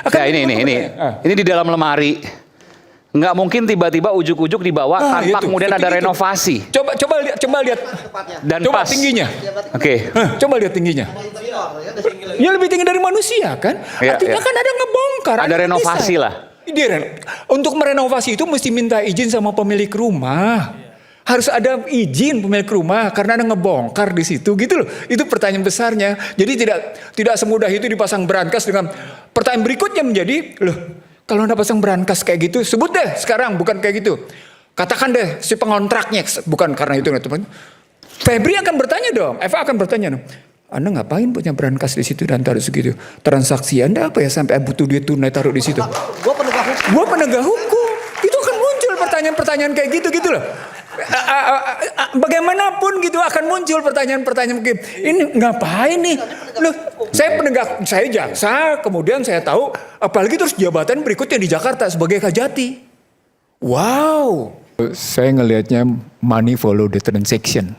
Ya, ini di dalam lemari. Nggak mungkin tiba-tiba ujuk-ujuk dibawa tanpa kemudian ada renovasi. Coba lihat. Dan coba pas tingginya. Oke. Coba lihat tingginya. Ya lebih tinggi dari manusia kan? Artinya kan ada ngebongkar. Ada renovasi lah. Untuk merenovasi itu mesti minta izin sama pemilik rumah. Harus ada izin pemilik rumah karena ada ngebongkar di situ gitu loh. Itu pertanyaan besarnya. Jadi tidak semudah itu dipasang brankas dengan pertanyaan berikutnya menjadi, loh, kalau Anda pasang brankas kayak gitu, sebut deh sekarang bukan kayak gitu. Katakan deh si pengontraknya, bukan karena itu. Febri akan bertanya dong, Eva akan bertanya dong. Anda ngapain punya brankas di situ dan taruh segitu? Transaksi Anda apa ya sampai butuh duit tunai taruh di situ? Gua penegak hukum. Itu akan muncul pertanyaan-pertanyaan kayak gitu loh. Bagaimanapun gitu akan muncul pertanyaan-pertanyaan mungkin. Ini ngapain nih? Loh, saya jaksa, kemudian saya tahu apalagi terus jabatan berikutnya di Jakarta sebagai Kajati. Wow. Saya ngelihatnya money follow the transaction.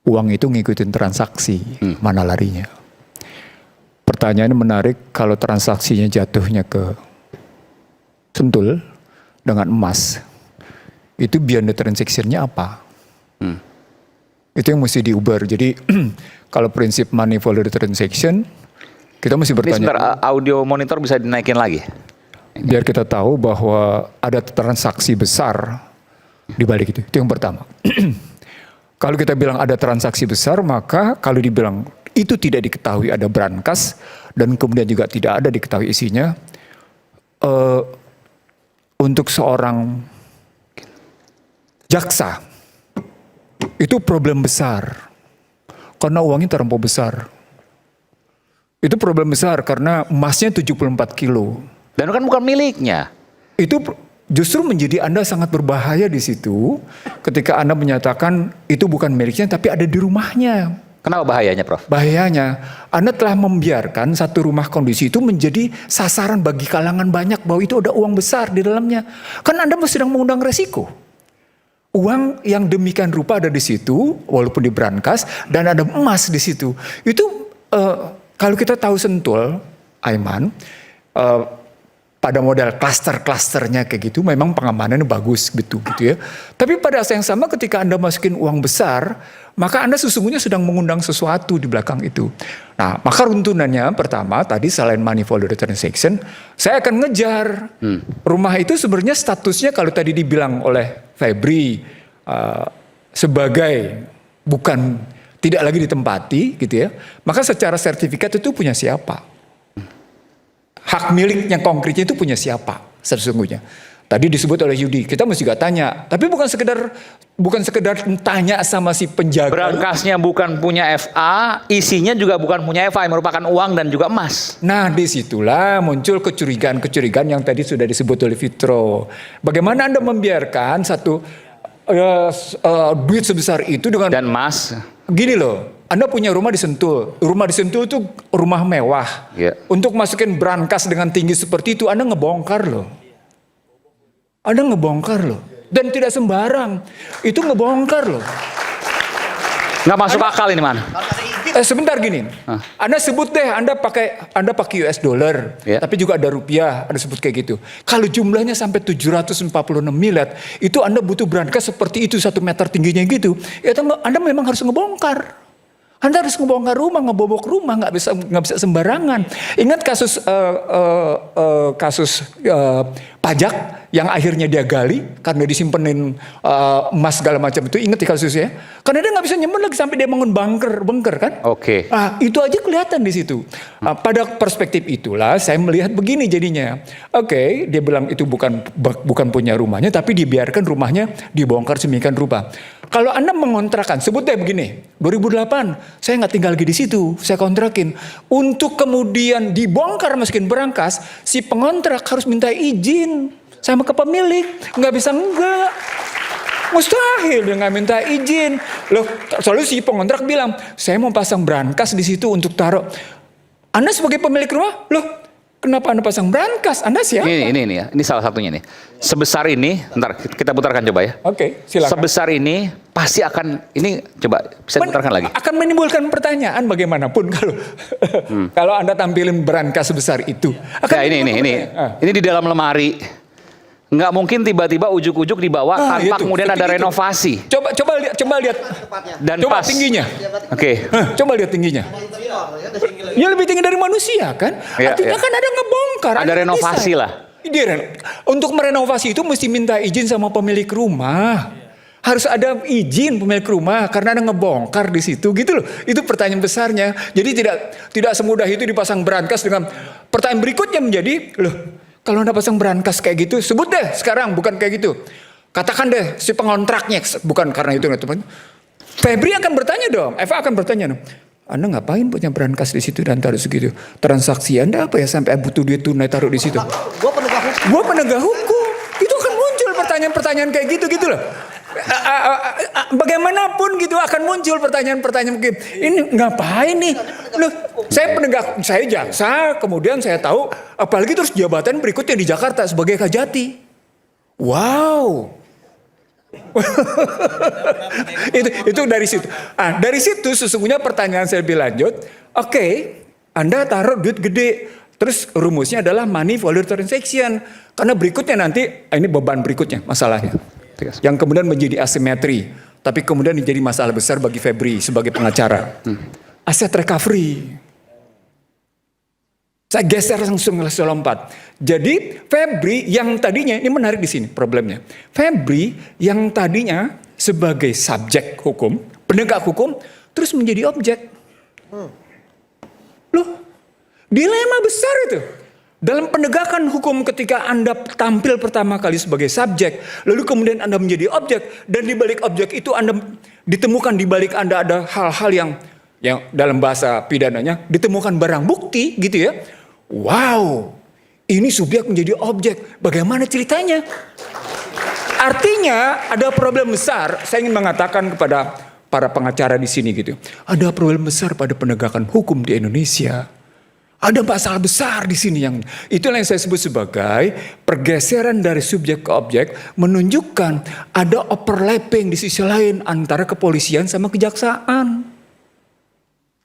Uang itu ngikutin transaksi, mana larinya. Pertanyaannya menarik, kalau transaksinya jatuhnya ke Sentul dengan emas, itu beyond the transaction-nya apa? Itu yang mesti diuber. Jadi kalau prinsip money follow the transaction, kita mesti bertanya. Sebentar, audio monitor bisa dinaikin lagi? Biar kita tahu bahwa ada transaksi besar di balik itu. Itu yang pertama. Kalau kita bilang ada transaksi besar, maka kalau dibilang itu tidak diketahui ada brankas dan kemudian juga tidak ada diketahui isinya, untuk seorang jaksa itu problem besar karena uangnya terlampau besar. Itu problem besar karena emasnya 74 kilo. Dan kan bukan miliknya. Itu justru menjadi Anda sangat berbahaya di situ ketika Anda menyatakan itu bukan miliknya tapi ada di rumahnya. Kenapa bahayanya, Prof? Bahayanya, Anda telah membiarkan satu rumah kondisi itu menjadi sasaran bagi kalangan banyak bahwa itu ada uang besar di dalamnya. Kan Anda sedang mengundang resiko. Uang yang demikian rupa ada di situ, walaupun di brankas, dan ada emas di situ. Itu kalau kita tahu Sentul, Aiman, pada model klaster-klasternya kayak gitu, memang pengamanannya bagus gitu ya. Tapi pada saat yang sama ketika Anda masukin uang besar, maka Anda sesungguhnya sedang mengundang sesuatu di belakang itu. Nah, maka runtunannya pertama tadi selain money follow the transaction, saya akan ngejar rumah itu sebenarnya statusnya kalau tadi dibilang oleh Febri sebagai bukan tidak lagi ditempati gitu ya. Maka secara sertifikat itu punya siapa? Hak miliknya konkretnya itu punya siapa sesungguhnya. Tadi disebut oleh Yudi, kita mesti juga tanya. Tapi bukan sekedar tanya sama si penjaga. Berangkasnya bukan punya FA, isinya juga bukan punya FA, yang merupakan uang dan juga emas. Nah, disitulah muncul kecurigaan-kecurigaan yang tadi sudah disebut oleh Fitro. Bagaimana Anda membiarkan satu duit sebesar itu dengan dan emas? Gini loh. Anda punya rumah di Sentul. Rumah di Sentul itu rumah mewah. Untuk masukin brankas dengan tinggi seperti itu, Anda ngebongkar loh. Anda ngebongkar loh. Dan tidak sembarang. Itu ngebongkar loh. Nggak masuk akal ini, Man. Sebentar gini. Anda sebut deh, Anda pakai US dollar. Tapi juga ada rupiah. Anda sebut kayak gitu. Kalau jumlahnya sampai 746 miliar, itu Anda butuh brankas seperti itu 1 meter tingginya gitu. Ya, Anda memang harus ngebongkar. Anda harus ngebongkar rumah, ngebobok rumah, nggak bisa sembarangan. Ingat kasus pajak yang akhirnya dia gali karena disimpenin emas segala macam itu. Ingat kasusnya? Karena dia nggak bisa nyimpen lagi sampai dia bangun bunker kan? Oke. Nah, itu aja kelihatan di situ. Pada perspektif itulah saya melihat begini jadinya. Oke, dia bilang itu bukan punya rumahnya, tapi dibiarkan rumahnya dibongkar sedemikian rupa. Kalau Anda mengontrakan, sebut deh begini, 2008 saya nggak tinggal lagi di situ, saya kontrakin. Untuk kemudian dibongkar masukin berangkas, si pengontrak harus minta izin sama ke pemilik, nggak bisa enggak. Mustahil dia nggak minta izin. Loh, soalnya si pengontrak bilang, saya mau pasang brankas di situ untuk taruh. Anda sebagai pemilik rumah, loh, kenapa Anda pasang brankas? Anda siapa? Ini ya. Ini salah satunya nih. Sebesar ini, ntar kita putarkan coba ya. Oke, silakan. Sebesar ini pasti akan ini coba bisa putarkan lagi. Akan menimbulkan pertanyaan bagaimanapun kalau kalau Anda tampilin berangkas sebesar itu. Ya, ini di dalam lemari. Nggak mungkin tiba-tiba ujuk-ujuk dibawa tanpa kemudian ada renovasi. Coba lihat. Dan coba pas tingginya. Oke. Coba lihat tingginya. Ya lebih tinggi dari manusia kan? Ya, artinya kan ada ngebongkar. Ada renovasi lah. Untuk merenovasi itu mesti minta izin sama pemilik rumah. Harus ada izin pemilik rumah karena ada ngebongkar di situ gitu loh. Itu pertanyaan besarnya. Jadi tidak semudah itu dipasang berangkas dengan pertanyaan berikutnya menjadi, loh, kalau Anda pasang berangkas kayak gitu, sebut deh sekarang bukan kayak gitu. Katakan deh si pengontraknya, bukan karena itu. Febri akan bertanya dong, Eva akan bertanya dong. Anda ngapain punya berangkas di situ dan taruh segitu? Transaksi Anda apa ya sampai butuh duit tunai taruh di situ? Gua penegak hukum. Itu akan muncul pertanyaan-pertanyaan kayak gitu loh. Bagaimanapun gitu akan muncul pertanyaan-pertanyaan begini. Ini ngapain nih? Loh, saya jaksa, kemudian saya tahu apalagi terus jabatan berikutnya di Jakarta sebagai Kajati. Wow. itu dari situ. Dari situ sesungguhnya pertanyaan saya lebih lanjut. Oke, Anda taruh duit gede. Terus rumusnya adalah money volume transaction. Karena berikutnya nanti, ini beban berikutnya masalahnya. Yang kemudian menjadi asimetri. Tapi kemudian menjadi masalah besar bagi Febri sebagai pengacara. Aset recovery. Saya geser langsung lompat. Jadi Febri yang tadinya, ini menarik di sini problemnya. Febri yang tadinya sebagai subjek hukum, penegak hukum, terus menjadi objek. Loh, dilema besar itu. Dalam penegakan hukum ketika Anda tampil pertama kali sebagai subjek, lalu kemudian Anda menjadi objek, dan di balik objek itu Anda ditemukan di balik Anda ada hal-hal yang dalam bahasa pidananya ditemukan barang bukti gitu ya. Wow, ini subjek menjadi objek. Bagaimana ceritanya? Artinya ada problem besar. Saya ingin mengatakan kepada para pengacara di sini gitu. Ada problem besar pada penegakan hukum di Indonesia. Ada masalah besar di sini itulah yang saya sebut sebagai pergeseran dari subjek ke objek, menunjukkan ada overlapping di sisi lain antara kepolisian sama kejaksaan.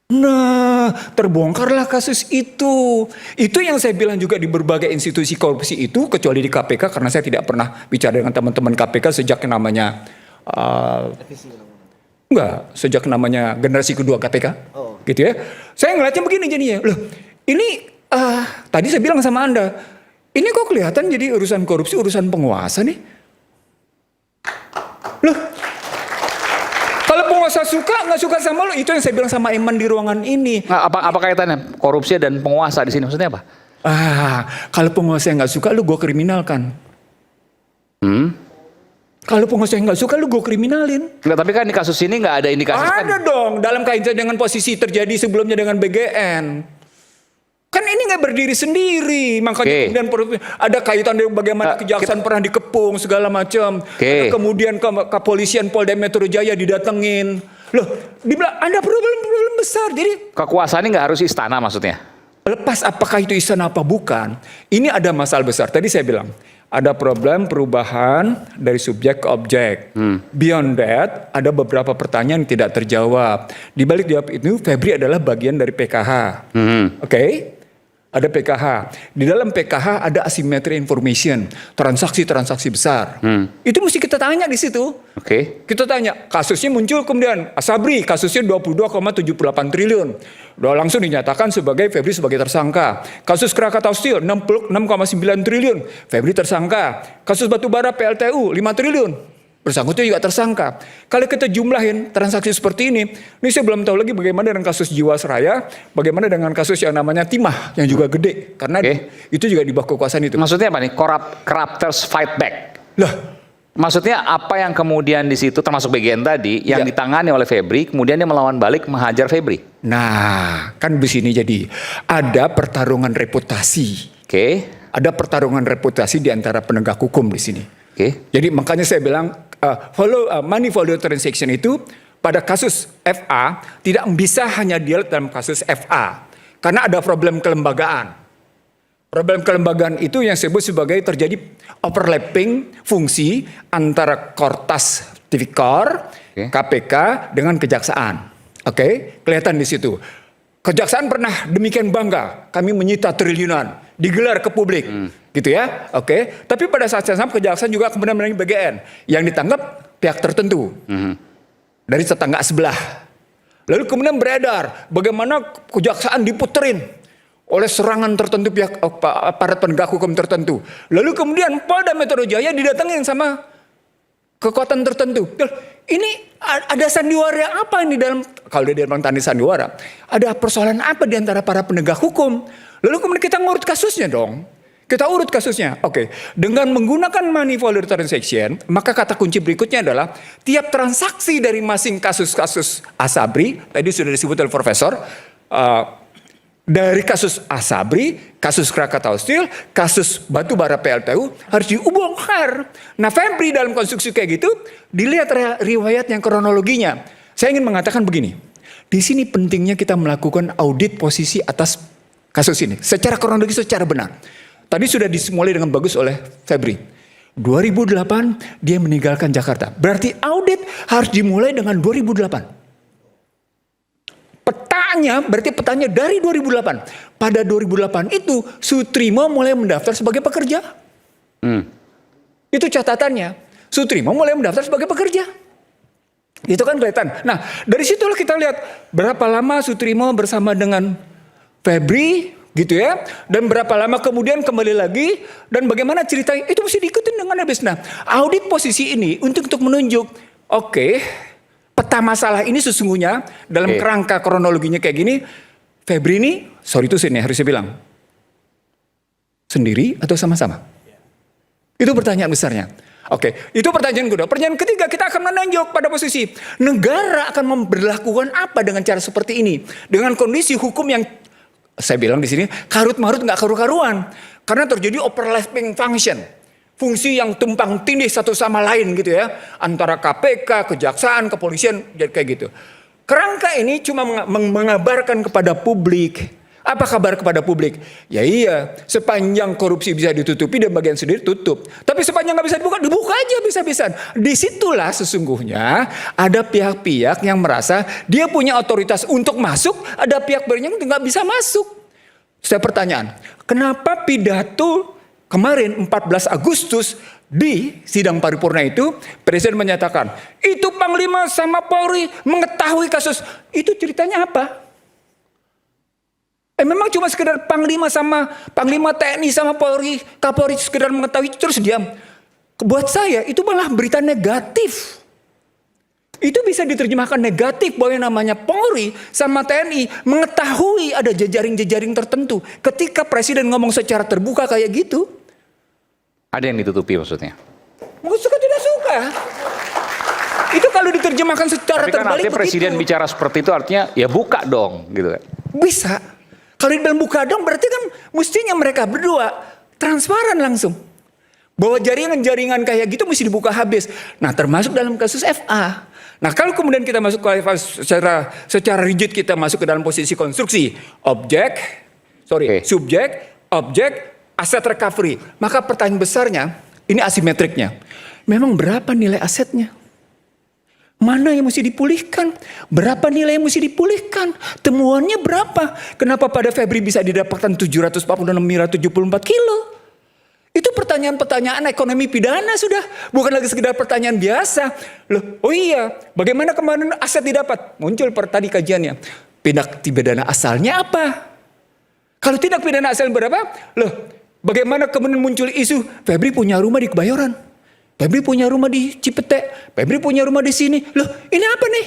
Nah, terbongkarlah kasus itu. Itu yang saya bilang juga di berbagai institusi korupsi itu, kecuali di KPK, karena saya tidak pernah bicara dengan teman-teman KPK sejak namanya sejak namanya generasi kedua KPK, gitu ya. Saya ngeliatnya begini jadinya, loh, ini tadi saya bilang sama Anda, ini kok kelihatan jadi urusan korupsi, urusan penguasa nih. Loh, kalau penguasa suka nggak suka sama lo, itu yang saya bilang sama Iman di ruangan ini. Nah, apa kaitannya korupsi dan penguasa di sini, maksudnya apa? Kalau penguasa yang nggak suka, lu gue kriminalkan. Kalau penguasa yang nggak suka, lu gue kriminalin. Nggak, tapi kan di kasus ini nggak ada indikasi. Ada dong, dalam kaitan dengan posisi terjadi sebelumnya dengan BGN. Kan ini nggak berdiri sendiri, makanya kemudian ada kaitan dengan bagaimana kejaksaan pernah dikepung segala macam. Kemudian kepolisian Polda Metro Jaya didatengin. Loh, dibilang ada problem besar. Jadi kekuasaan ini nggak harus istana maksudnya. Lepas apakah itu istana apa bukan, ini ada masalah besar. Tadi saya bilang ada problem perubahan dari subjek ke objek. Beyond that, ada beberapa pertanyaan yang tidak terjawab. Di balik jawab itu, Febri adalah bagian dari PKH. Oke? Ada PKH. Di dalam PKH ada asymmetry information, transaksi-transaksi besar. Itu mesti kita tanya di situ. Kita tanya, kasusnya muncul kemudian Asabri, kasusnya 22,78 triliun. Udah langsung dinyatakan sebagai Febri sebagai tersangka. Kasus Krakatau Steel 66,9 triliun, Febri tersangka. Kasus batubara PLTU 5 triliun. Bersangkutan juga tersangka. Kalau kita jumlahin transaksi seperti ini saya belum tahu lagi bagaimana dengan kasus Jiwasraya, bagaimana dengan kasus yang namanya Timah yang juga gede, karena itu juga di bawah kekuasaan itu. Maksudnya apa nih? Corruptors fight back. Lah, maksudnya apa yang kemudian di situ termasuk BGN tadi yang ditangani oleh Febri, kemudian dia melawan balik menghajar Febri. Nah, kan di sini jadi ada pertarungan reputasi. Ada pertarungan reputasi di antara penegak hukum di sini. Jadi makanya saya bilang money volume transaction itu pada kasus FA tidak bisa hanya dilihat dalam kasus FA, karena ada problem kelembagaan. Problem kelembagaan itu yang disebut sebagai terjadi overlapping fungsi antara Kortas Tipikor, KPK dengan kejaksaan. Oke, kelihatan di situ. Kejaksaan pernah demikian bangga, kami menyita triliunan, digelar ke publik, gitu ya. Oke, tapi pada saat yang sama kejaksaan juga kemudian menangani BGN yang ditangkap pihak tertentu dari tetangga sebelah. Lalu kemudian beredar bagaimana kejaksaan diputerin oleh serangan tertentu pihak aparat penegak hukum tertentu. Lalu kemudian Polda Metro Jaya didatangin sama kekuatan tertentu. Ini ada sandiwara apa ini dalam, kalau dia bilang tadi sandiwara, ada persoalan apa di antara para penegak hukum? Lalu kemudian kita ngurut kasusnya dong. Kita urut kasusnya. Oke, dengan menggunakan money follower transaction, maka kata kunci berikutnya adalah tiap transaksi dari masing kasus-kasus Asabri, tadi sudah disebut oleh Profesor, dari kasus Asabri, kasus Krakatau Steel, kasus batubara PLTU harus dibongkar. Nah, Febri dalam konstruksi kayak gitu dilihat riwayat yang kronologinya. Saya ingin mengatakan begini. Di sini pentingnya kita melakukan audit posisi atas kasus ini secara kronologis, secara benar. Tadi sudah dimulai dengan bagus oleh Febri. 2008 dia meninggalkan Jakarta. Berarti audit harus dimulai dengan 2008. Petanya dari 2008. Pada 2008 itu Sutrimo mulai mendaftar sebagai pekerja. Itu catatannya. Sutrimo mulai mendaftar sebagai pekerja. Itu kan kelihatan. Nah, dari situlah kita lihat berapa lama Sutrimo bersama dengan Febri, gitu ya. Dan berapa lama kemudian kembali lagi. Dan bagaimana ceritanya, itu mesti diikutin dengan habis. Nah, audit posisi ini untuk menunjuk, oke, peta masalah ini sesungguhnya dalam kerangka kronologinya kayak gini. Febri ini, sorry itu sini harus saya bilang, sendiri atau sama-sama? Itu pertanyaan besarnya. Oke, itu pertanyaan kedua. Pertanyaan ketiga, kita akan menunjuk pada posisi negara akan memberlakukan apa dengan cara seperti ini, dengan kondisi hukum yang saya bilang di sini karut-marut nggak karu-karuan, karena terjadi overlapping function. Fungsi yang tumpang tindih satu sama lain gitu ya. Antara KPK, kejaksaan, kepolisian, kayak gitu. Kerangka ini cuma mengabarkan kepada publik. Apa kabar kepada publik? Ya iya, sepanjang korupsi bisa ditutupi dan bagian sendiri tutup. Tapi sepanjang nggak bisa dibuka, dibuka aja bisa-bisaan. Disitulah sesungguhnya ada pihak-pihak yang merasa dia punya otoritas untuk masuk, ada pihak yang nggak bisa masuk. Saya pertanyaan, kenapa pidato kemarin 14 Agustus di sidang paripurna itu Presiden menyatakan itu Panglima sama Polri mengetahui kasus itu, ceritanya apa? Memang cuma sekedar Panglima TNI sama Polri, Kapolri sekedar mengetahui terus diam. Buat saya itu malah berita negatif. Itu bisa diterjemahkan negatif bahwa yang namanya Polri sama TNI mengetahui ada jejaring-jejaring tertentu. Ketika Presiden ngomong secara terbuka kayak gitu. Ada yang ditutupi maksudnya? Suka tidak suka. Itu kalau diterjemahkan secara terbalik. Tapi kan artinya Presiden bicara seperti itu artinya ya buka dong gitu kan. Bisa. Kalau dibilang buka dong berarti kan mestinya mereka berdua transparan langsung. Bahwa jaringan-jaringan kayak gitu mesti dibuka habis. Nah, termasuk dalam kasus FA. Nah, kalau kemudian kita masuk secara rigid kita masuk ke dalam posisi konstruksi subjek, objek, aset recovery. Maka pertanyaan besarnya, ini asimetriknya. Memang berapa nilai asetnya? Mana yang mesti dipulihkan? Berapa nilai yang mesti dipulihkan? Temuannya berapa? Kenapa pada Febri bisa didapatkan 746,74 kilo? Itu pertanyaan-pertanyaan ekonomi pidana sudah. Bukan lagi sekedar pertanyaan biasa. Loh, oh iya, bagaimana kemarin aset didapat? Muncul tadi kajiannya. Tindak pidana asalnya apa? Kalau tindak pidana asal berapa? Loh, bagaimana kemudian muncul isu Febri punya rumah di Kebayoran, Febri punya rumah di Cipete, Febri punya rumah di sini. Loh, ini apa nih?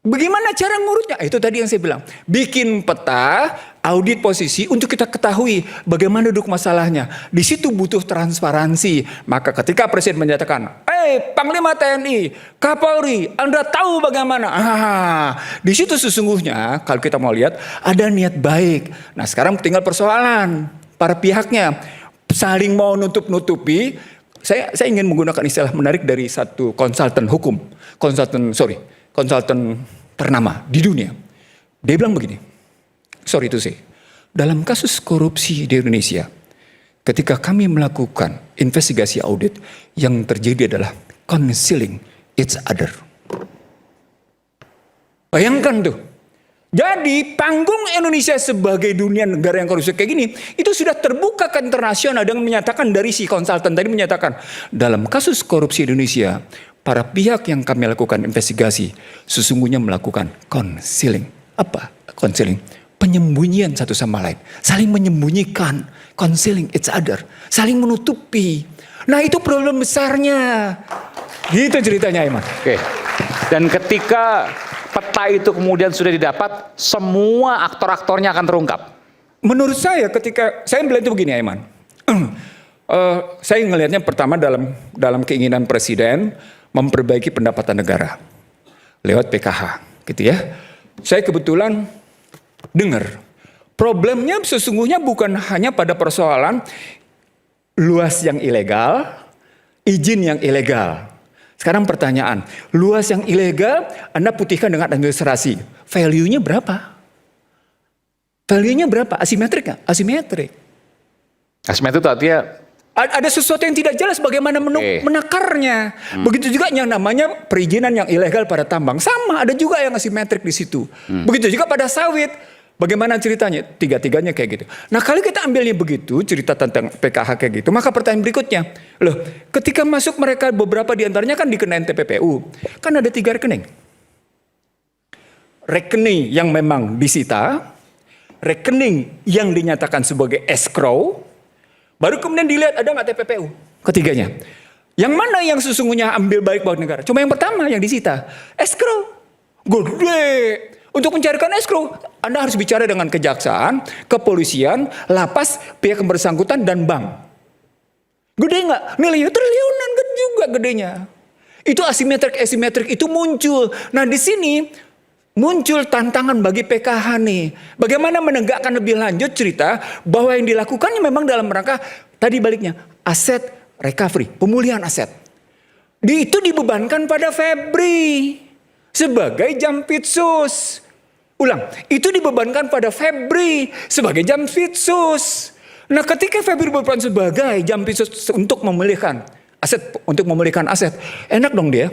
Bagaimana cara ngurutnya? Itu tadi yang saya bilang. Bikin peta, audit posisi untuk kita ketahui bagaimana duduk masalahnya. Di situ butuh transparansi. Maka ketika Presiden menyatakan, Panglima TNI, Kapolri, Anda tahu bagaimana? Di situ sesungguhnya kalau kita mau lihat ada niat baik. Nah, sekarang tinggal persoalan para pihaknya saling mau nutup-nutupi. Saya ingin menggunakan istilah menarik dari satu konsultan hukum, konsultan ternama di dunia. Dia bilang begini, dalam kasus korupsi di Indonesia, ketika kami melakukan investigasi audit, yang terjadi adalah concealing each other. Bayangkan tuh. Jadi panggung Indonesia sebagai dunia negara yang korupsi kayak gini, itu sudah terbuka ke internasional dengan menyatakan dari si konsultan tadi menyatakan, dalam kasus korupsi Indonesia, para pihak yang kami lakukan investigasi sesungguhnya melakukan concealing. Apa concealing? Penyembunyian satu sama lain. Saling menyembunyikan, concealing each other. Saling menutupi. Nah itu problem besarnya. Gitu ceritanya Iman. Oke. Dan ketika peta itu kemudian sudah didapat, semua aktor-aktornya akan terungkap. Menurut saya ketika saya melihat itu begini Iman. Saya ngelihatnya pertama dalam keinginan presiden memperbaiki pendapatan negara lewat PKH, gitu ya. Saya kebetulan dengar problemnya sesungguhnya bukan hanya pada persoalan luas yang ilegal, izin yang ilegal. Sekarang pertanyaan, luas yang ilegal Anda putihkan dengan administrasi, value-nya berapa? Value-nya berapa? Asimetrik nggak? Asimetrik. Asimetrik itu artinya Ada sesuatu yang tidak jelas bagaimana menakarnya. Begitu juga yang namanya perizinan yang ilegal pada tambang. Sama, ada juga yang asimetrik di situ. Begitu juga pada sawit. Bagaimana ceritanya? Tiga-tiganya kayak gitu. Nah kalau kita ambilnya begitu, cerita tentang PKH kayak gitu. Maka pertanyaan berikutnya. Loh, ketika masuk mereka beberapa diantaranya kan dikenain TPPU. Kan ada 3 rekening. Rekening yang memang disita. Rekening yang dinyatakan sebagai escrow. Baru kemudian dilihat ada nggak TPPU. Ketiganya. Yang mana yang sesungguhnya ambil baik buat negara? Cuma yang pertama yang disita. Escrow. Gede. Untuk mencarikan escrow, Anda harus bicara dengan kejaksaan, kepolisian, lapas, pihak yang bersangkutan, dan bank. Gede nggak? Nilainya triliunan juga gedenya. Itu asimetrik itu muncul. Nah di sini muncul tantangan bagi PKH nih. Bagaimana menegakkan lebih lanjut cerita bahwa yang dilakukannya memang dalam rangka tadi baliknya aset recovery, pemulihan aset. Itu dibebankan pada Febri sebagai jampitsus. Ulang, itu dibebankan pada Febri sebagai jampitsus. Nah, ketika Febri berperan sebagai jampitsus untuk memulihkan aset, enak dong dia.